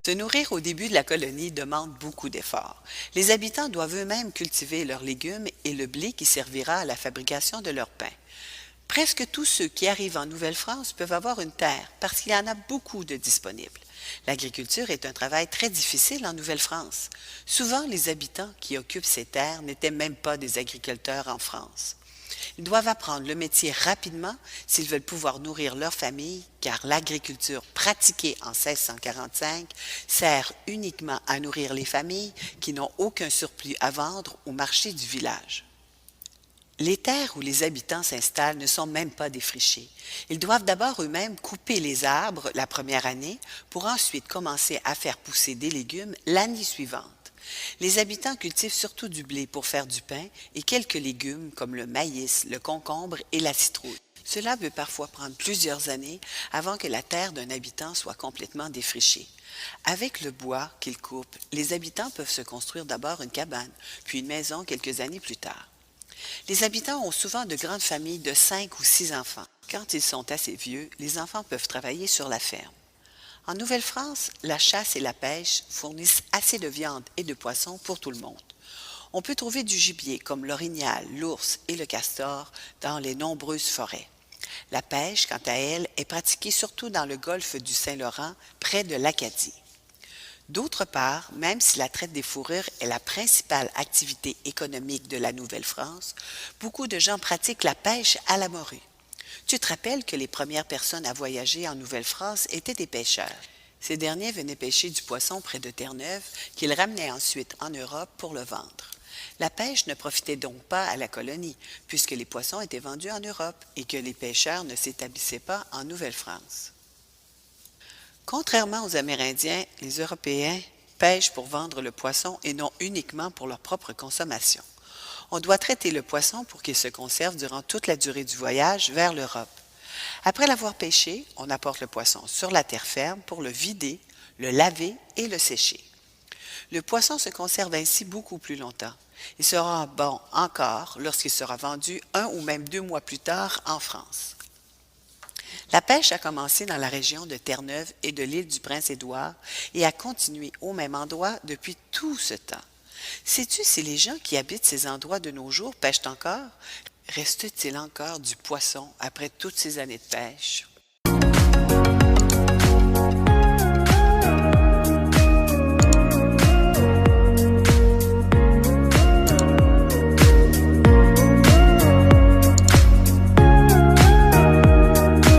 Se nourrir au début de la colonie demande beaucoup d'efforts. Les habitants doivent eux-mêmes cultiver leurs légumes et le blé qui servira à la fabrication de leur pain. Presque tous ceux qui arrivent en Nouvelle-France peuvent avoir une terre parce qu'il y en a beaucoup de disponibles. L'agriculture est un travail très difficile en Nouvelle-France. Souvent, les habitants qui occupent ces terres n'étaient même pas des agriculteurs en France. Ils doivent apprendre le métier rapidement s'ils veulent pouvoir nourrir leur famille, car l'agriculture pratiquée en 1645 sert uniquement à nourrir les familles qui n'ont aucun surplus à vendre au marché du village. Les terres où les habitants s'installent ne sont même pas défrichées. Ils doivent d'abord eux-mêmes couper les arbres la première année pour ensuite commencer à faire pousser des légumes l'année suivante. Les habitants cultivent surtout du blé pour faire du pain et quelques légumes comme le maïs, le concombre et la citrouille. Cela peut parfois prendre plusieurs années avant que la terre d'un habitant soit complètement défrichée. Avec le bois qu'ils coupent, les habitants peuvent se construire d'abord une cabane, puis une maison quelques années plus tard. Les habitants ont souvent de grandes familles de 5 ou 6 enfants. Quand ils sont assez vieux, les enfants peuvent travailler sur la ferme. En Nouvelle-France, la chasse et la pêche fournissent assez de viande et de poissons pour tout le monde. On peut trouver du gibier comme l'orignal, l'ours et le castor dans les nombreuses forêts. La pêche, quant à elle, est pratiquée surtout dans le golfe du Saint-Laurent, près de l'Acadie. D'autre part, même si la traite des fourrures est la principale activité économique de la Nouvelle-France, beaucoup de gens pratiquent la pêche à la morue. Tu te rappelles que les premières personnes à voyager en Nouvelle-France étaient des pêcheurs. Ces derniers venaient pêcher du poisson près de Terre-Neuve, qu'ils ramenaient ensuite en Europe pour le vendre. La pêche ne profitait donc pas à la colonie, puisque les poissons étaient vendus en Europe et que les pêcheurs ne s'établissaient pas en Nouvelle-France. Contrairement aux Amérindiens, les Européens pêchent pour vendre le poisson et non uniquement pour leur propre consommation. On doit traiter le poisson pour qu'il se conserve durant toute la durée du voyage vers l'Europe. Après l'avoir pêché, on apporte le poisson sur la terre ferme pour le vider, le laver et le sécher. Le poisson se conserve ainsi beaucoup plus longtemps. Il sera bon encore lorsqu'il sera vendu 1 ou même 2 mois plus tard en France. La pêche a commencé dans la région de Terre-Neuve et de l'île du Prince-Édouard et a continué au même endroit depuis tout ce temps. Sais-tu si les gens qui habitent ces endroits de nos jours pêchent encore? Reste-t-il encore du poisson après toutes ces années de pêche?